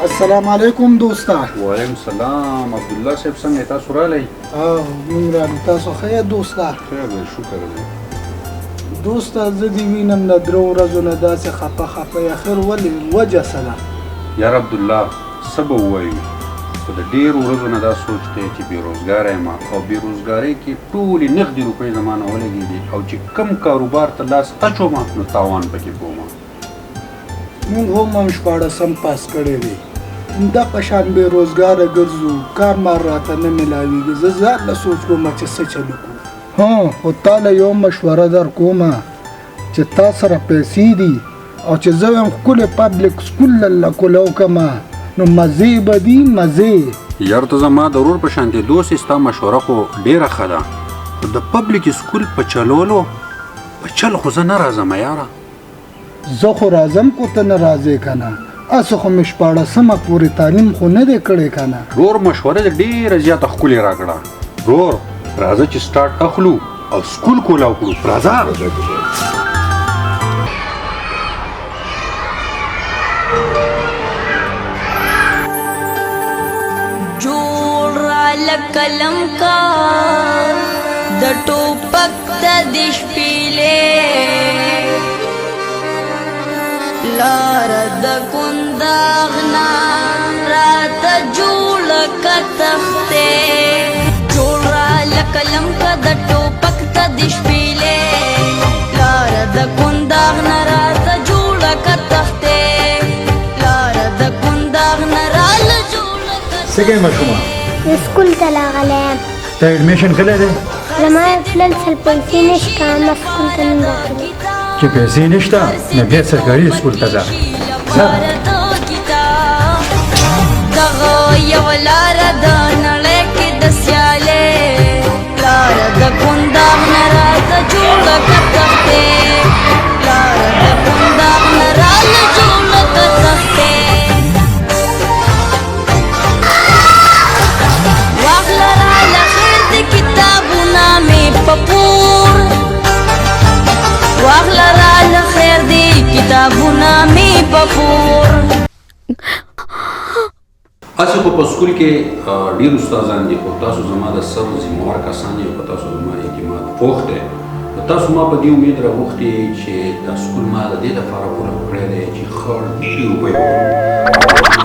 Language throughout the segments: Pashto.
السلام علیکم دوستا. وعلیکم السلام. عبدالله صاحب څنګه تاسو راغلی؟ موږ راغلو. تاسو ښه یاست دوستا؟ خیر دی، شکر دی. دوستا زه دې وینم د 3 ورځو نه داسې خفه یم. خیر ولې وجه څه ده؟ یار عبدالله څه به ووایو، خو د ډېرو ورځو نه دا سوچ دی چې بېروزګاره یم او بېروزګارۍ کې ټولې نغدې روپۍ زما نه ولګېدې او چې کم کاروبار ته لاس اچوم نو تاوان پکې کوم. موږ هم 14 پاس کړی دی. دا په شان بېروزګاره ګرځو، کار مار راته نه میلاویږي. زه ځان له سوچ کوم چې څه چلو کړو. خو تا له یو مشوره در کومه چې تا سره پیسې دي او چې زه یم ښکلی پبلیک سکول له کولو کمه نو مزې به دي مزې. یار ته زما د ورور په شانتې دوست ستا مشوره خو ډېره ښه ده، خو د پبلیک سکول په چلولو په چل خو زه نه راځم یاره. زه خو راځم خو ته نه راځې که نه. اسه خو مې 14 پورې تعلیم خو نه دی کړی که نه. ورور مشوره دې ډېره زیاته ښکلې راکړه. ورور راځه چې سټارټ اخلو او سکول کولاو کړو. راځه. کلم کا د ټوپک د شپېلې لار د کنداغنا راته جوړه که تختې جوړه کلم کا د ټوپک د شپېلې لار د کنداغنا راته جوړه که تختې لار د کنداغنا راله جوړه که څه کوې ماشومه؟ स्कूल चला गया है। तो एडमिशन कले दे हमारे फिलहाल सल पैसे निष्ठा हम स्कूल चलने जाते कि पैसे निष्ठा मैं भी सरकारी स्कूल का जा اسې خو په سکول کې ډېر استادان دي، خو تاسو زما د سر ذمهوار کسان یو، په تاسو زما اعتماد پوخ دی. تاسو ما په دې امید راغوښتي چې دا سکول ما د دې لپاره پوره کړی دی چې ښه ډېرې روپۍ به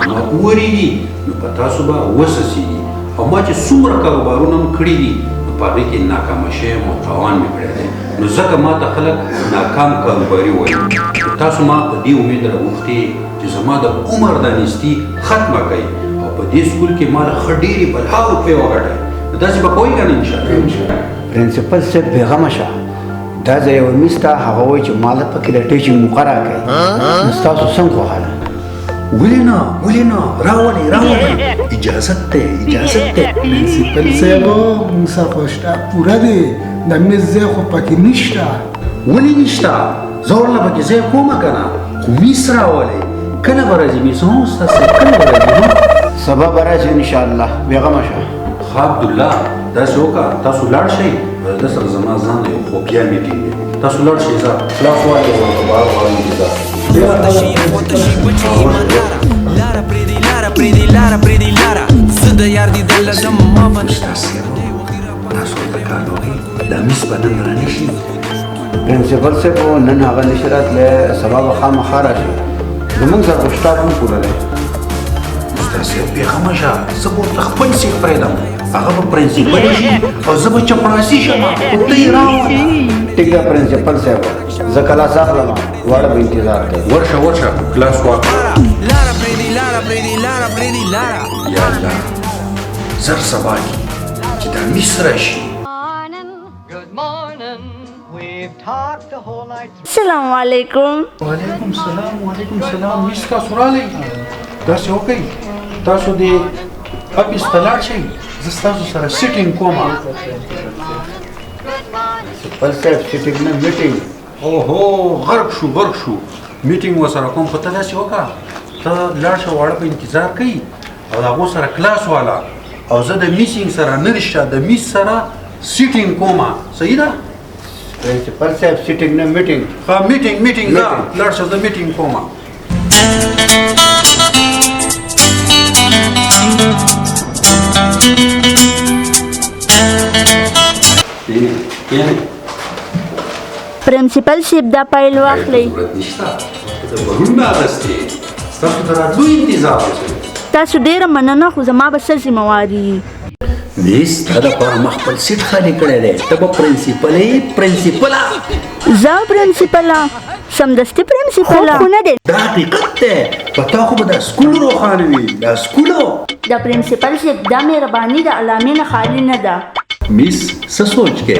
ما وورېږي نو په تاسو به وسسېږي او ما چې څومره کاروبارونه هم کړي دي نو په هغې کې ناکامه شوی یم او تاوان مې کړی دی، نو ځکه ما ته خلک ناکام کاروباري وایي. تاسو ما په دې امید راغوښتي چې زما د عمر دا نیستي ختمه کوي او په دې سکول کې ما له ښه ډېرې بلا روپۍ وګټئ. داسې به کوئ که نه انشاءالله؟ پرنسپل صاحب بېغمه شه، دا ځای یو میز ته هغه وایي چې ما له پکې د ټیچینګ مقرره کوي. نو ستاسو څنګه وهله؟ ولې نه راولئ اجازت دی اجازت دی. پرنسپل صاحب موږ سره خو شته پوره دی، د میز ځای خو پکې نشته. ولې نشته؟ زه ورله پکې ځای کومه که نه، خو میس راولئ. کله به راځي میس؟ استاد صاحب کله به راځي؟ سبا به راشي انشاءالله، بېغمه شه. ښه عبدالله داسې وکړه، تاسو لاړ شئ، ده سره زما ځان دی خو بیا میټینګ دی، تاسو لاړ شئ. زه خلاص وایي بار غواړم لاره پرېږدي لاره پرېږدي لاره زه د یار دیدن لازم ما به استاد صاحب تاسو ورته کار وکړئ، دا میس به نن رانه شي. پرنسپل صاحب نن هغه نشي راتلی، سبا به خامخا راشي. زموږ سره خو سټاف هم پوره دی. استاد صاحب بېغمه شه، زه به ورته خپل سیخ پرېږدم، هغه به پرنسپل شي او زه به چپړاسي شم، خو ته یې راوله. ټیک ده پرنسپل صاحب، زه کلاس اخلم، واړه به انتظار کوي. ورشه کلاس واخله. لاره پرېږدي لاره پرېږدي لاره یا الله زر سبا کې چې دا میس راشي. السلام علیکم. وعلیکم السلام. میس تاسو راغلی؟ داسې وکئ تاسو دې اپیس ته لاړ شئ، زه ستاسو سره سیټینګ کوم. پرنسپل صاحب سیټینګ نه میټینګ. اوهو غرق شو میټینګ ورسره کوم، خو ته داسې وکړه ته لاړ شه، واړه به انتظار کوي او د هغو سره کلاس والا او زه د میسینګ سره نه رشته، د میس سره سیټینګ کومه. صحیح ده؟ پرنسپل صاحب سیټینګ نه میټینګ. ها میټینګ لاړ شه، زه میټینګ کومه. پرنسپل صاحب دا فایل واخلئ. ضرورت نشته زه پرون مې اخیستې ستاسو د راتلو انتظار وکړئ. تاسو ډیره مننه خو زما به څه ذمواري. میس تا دپاره ما خپل سیټ خالي کړی دی ته به پرنسپل یې پرنسپله. زه پرنسپله سمدستي پرنسپله خو نه دی. دا حقیقت دی په تا خو به دا سکول روښانه وي دا سکولو. د پرنسپل صاحب دا مهرباني د علامې نه خالي نه ده. میس څه سوچ کې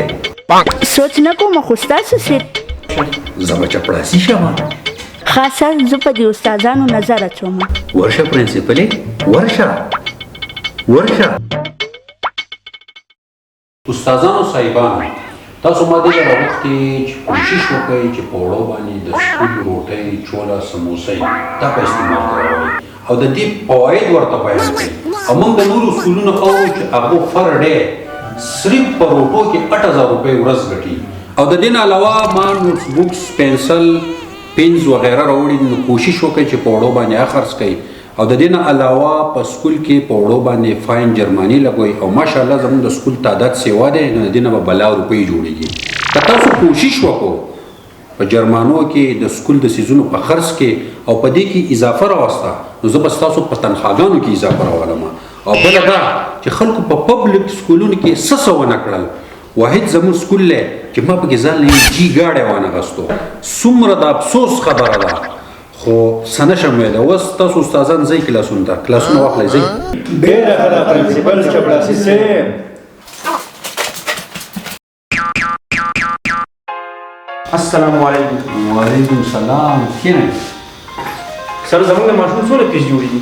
سوچ نه کوم خو ستاسو سیټ زه به چپړاسي شم. ښه سر زه په دې استادانو نظر اچوم. ورشه پرنسپلې ورشه. استادانو صاحبانو تاسو ما دې راوختي چې کوشش وکړئ چې په وړو باندې د سکول روټۍ چوله سموسې دا په استعمال کړئ او د دې فواید ورته بیان کړئ. او موږ د نورو سکولونو ښوو چې هغه فر ډے صرف په روټو کې 8000 روپۍ ورځ ګټي او د دې نه علاوه ما نوټس بکس پنسل پینز وغیره راوړي. نو کوشش وکړئ چې په وړو باندې خرڅ کړئ او د دې نه علاوه په سکول کې په وړو باندې فاین جرماني لګوئ او ماشاءالله زموږ د سکول تعداد سیوا دی نو د دې نه به بلا روپۍ جوړېږي. که تاسو کوشش وکړو په جرمانو کې د سکول د څیزونو په خرڅ کې او په دې کې اضافه راوسته نو زه به ستاسو په تنخواګانو کې اضافه راولم. او بله دا چې خلکو په پبلک سکولونو کې څه ونه کړل. واحد زموږ سکول دی چې ما پکې ځان له جي ګاډی وانغستو. څومره د افسوس خبره ده خو څه نشم ویلی. اوس تاسو استادان ځئ کلاسونو ته کلاسونه واخلئ ځئ. ډېره ښه ده پرنسپل چپړاسي صاحب. السلام علیکم. وعلیکم السلام. کښېنئ. سر زموږ د ماشوم څومره فیس جوړېږي؟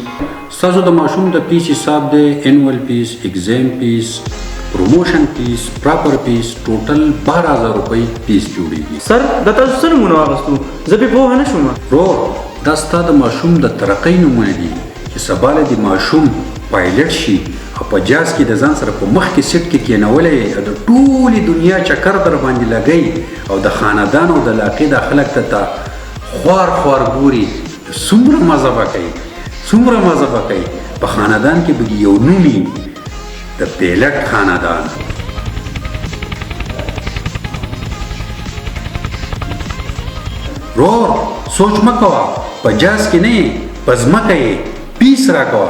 ستاسو د ماشوم د فیس حساب دی انول فیس ایگزام فیس پروموشن فیس پراپر فیس ټوټل 12000 روپۍ فیس جوړېږي. سر دا تاسو څه نومونه واخیستو زه پې پوهه نه شوم. ورور دا ستا د ماشوم د ترقۍ نومونه دي چې سبا له د ماشوم پایلټ شي او په جاز کې د ځان سره په مخ کې سیټ کې کېنولی او د ټولې دنیا چکر در باندې لګی او د خاندان او د علاقې د خلک ته خوار ګوري. څومره مزه به کوي په خاندان کې به یو نومي د پیلټ خاندان. رور سوچ مه کوه په جاز کې نه په ځمکه یې پیس را کوه.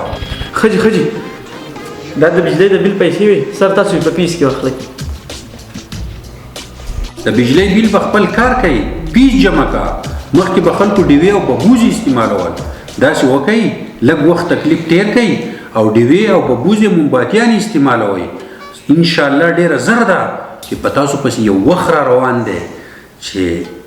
خجي دا د بجلی د بیل پیسې وي سر تاسو په پیس کې واخلئ. د بجلی بیل په خپل کار کوي پیس جمع کا. مخکې به خلکو ډیوې او ببوزې استعمالول. داسې وکئ لږ وخت تکلیف تیر کړئ او ډیوې او ببوزې مومباتیانې استعمالوئ. انشاءالله ډېره زر ده چې په تاسو پسې یو وخت را روان دی چې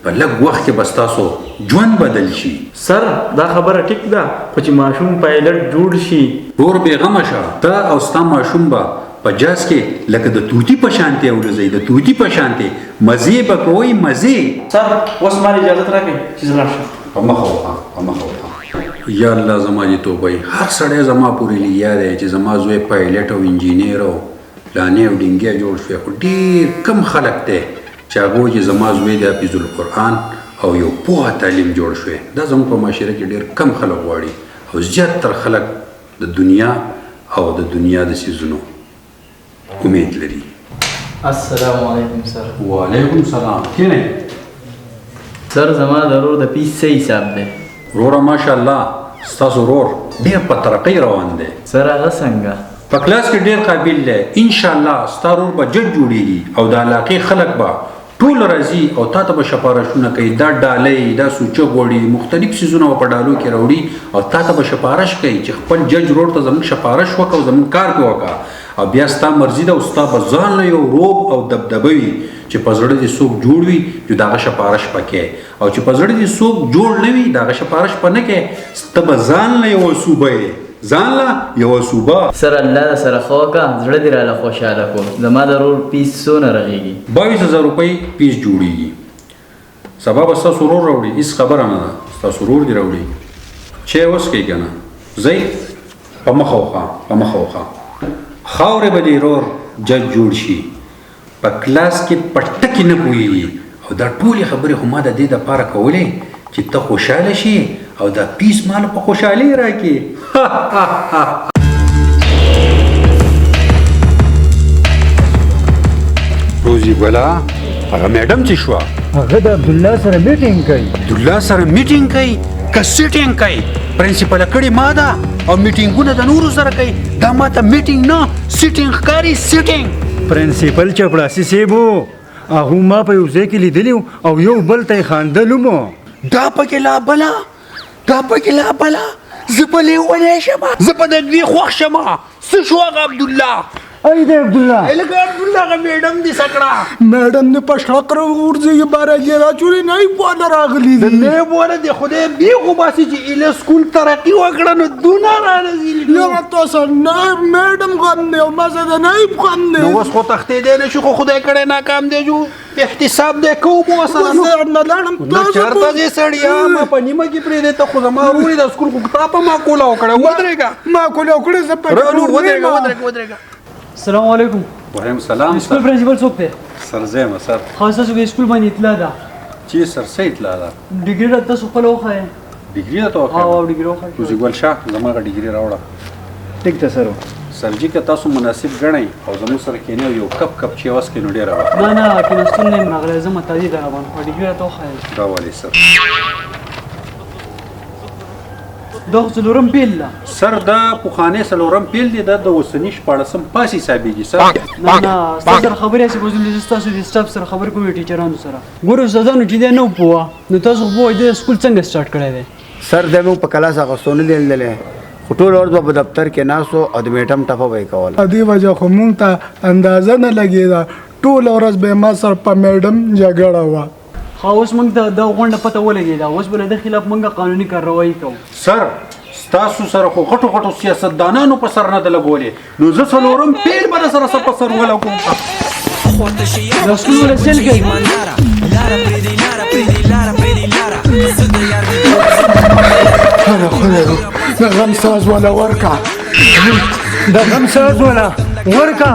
په لږ وخت کې به ستاسو ژوند بدل شي. سر دا خبره ټیک ده خو چې ماشوم پایلټ جوړ شي. ورور بېغمه شه ته او ستا ماشوم به په جاز کې لکه د توتي په شانتې الوزئ د توتي په شانتې مزې به کوئ مزې. سر اوس مال اجازت راکړئ چې زه لاړ شم. په مخه وخه. یا الله زما دې توبه. هر سړی زما پورې لګیا دی چې زما زوی پایلټ او انجینیر او پلانې او ډینګیا جوړ شوی. خو ډېر کم خلک دی چې هغه وایي چې زما زوی د حفظ القرآن او یو پوهه تعلیم جوړ شوی. دا زموږ په معاشره کې ډېر کم خلک غواړي او زیاتره خلک د دنیا او د دنیا د څیزونو امید لري. السلام علیکم سر. وعلیکم السلام. کښېنئ. سر زما د ورور د پیس څه حساب دی؟ وروره ماشاءالله ستاسو ورور ډېر په ترقۍ روان دی. سر هغه څنګه؟ په کلاس کې ډېر قابل دی. انشاءالله ستا ورور به جج جوړېږي او د علاقې خلک به ټول راځي او تا ته به شپارشونه کوي. دا ډالۍ دا سوچه غوړي مختلف څیزونه به په ډالو کې راوړي او تا ته به شپارش کوي چې خپل جج ورور ته زموږ شپارش وکړه او زموږ کار پې وکړه او بیا ستا مرضي ده او ستا به ځان له یو روب او دبدبه وي چې په زړه دې څوک جوړ وي چې د هغه شپارش پکې او چې په زړه دې څوک جوړ نه وي د هغه شپارش په نه کې ته به ځان له یوه صوبه یې ځان له یوه صوبه. سر الله سره ښه وکړه زړه دې راله خوشحاله کړو. زما د ورور پیس څونه رغېږي؟ 22000 روپۍ پیس جوړېږي. سبا به ستاسو ورور راوړي هېڅ خبره نه ده. ستاسو ورور دې راوړي چای وڅښئ که نه ځئ په مخه وخه. خاورې به دې ورور جج جوړ شي. په کلاس کې په ټکي نه پوهېږي او دا ټولې خبرې خو ما د دې دپاره کولې چې ته خوشحاله شي او دا پیس مال په خوشحالۍ راکړي. روزی ګله هغه میډم چې شو هغه د عبد الله سره میټینګ کوي عبد الله سره میټینګ کوي که سیټینګ کوي پرنسپل کړي ما ده او میټینګونه د نورو سره کوي دا ماته میټینګ نه سیټینګ ښکاري سیټینګ پرنسپل چپړاسي صاحب هغه ما په یو ځای کې لیدلی او یو بل ته یې خاندلو مو دا پکې لا بلا زه په لیونی شم زه په دګري خوښ شم څه شو هغه عبدالله ای د عبد الله لکه عبدالله هغه میډم دې سکړه میډم نے پشاکر ورځي 12 ګرا چوري نه بوله راغلي د نه بوله د خدای بیغو باسي چې اله سکول ترقی وکړه نو دونه رانزیل یو تاسو نه میډم غم نه او مزه ده نه غم نه نو اوس خو تختې دی نه شو خو خدای کړی ناکام دی جو احتساب دی کوم وسره نه لاړم نو چرته دې سړیا ما په نیمه کې پرې دی ته خو زما وروري د سکول خو کتاب ما کوله وکړه ودرېږه زه په ودرېږه السلام علیکم وعلیکم السلام سکول پرنسپل څوک دی سر زم سر خاصه څوک سکول باندې اطلاع ده چې سر سید لا ډیګری راته تاسو خپل وخایه ډیګری ته وخایه او ډیګری وخایه کوزي ګل شاه زموږه ډیګری راوړه ټیک ته سره سرجی که تاسو مناسب ګڼئ او زموږ سره کېنئ یو کپ چې واس کې نو ډېره نه کېناستون نه یم راغلی زه متعدي ته روان خو ډیګري راته وښایه راولئ سر دا خو څلورم پیل ده سر دا پخوانی څلورم پیل دی دا د اوسني شپاړسم پاس حسابېږي سر نه ستا سره خبرې هسې به زه ستاسو د سټاف سره خبرې کوم ټیچرانو سره ګورو استادانو چې دی نه پوه نو تاسو خو پوهئ د سکول څنګه سټارټ کړی دی سر د موږ په کلاس اغوستو نه دی لیدلی خو ټول ورځ به په دفتر کې ناستو او د میټم ټپه به یې کوله دې وجه خو مونږ ته اندازه نه لګېده ټوله ورځ به ما سره په میډم جګړه وه خو اوس موږ ته دا غونډه پته ولګېده اوس به له ده خلاف موږ قانوني کارروایي کوو سر ستاسو سره خو غټو سیاستدانانو په سر نه ده لګولې نو زه څلورم پیل به در سره څه په سر ولګوم دا سکول ولې سیل کوي د غم ساز ولا ورکا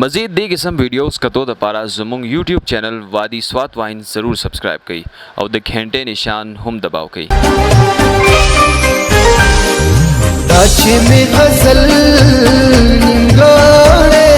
مزید دې قسم ویډیوز کتو د پاره زموږ یوټیوب چینل وادي سوات واین ضرور سبسکرایب کړئ او د گھنټې نشان هم دباو کړئ دا چې می غزل نیمګړې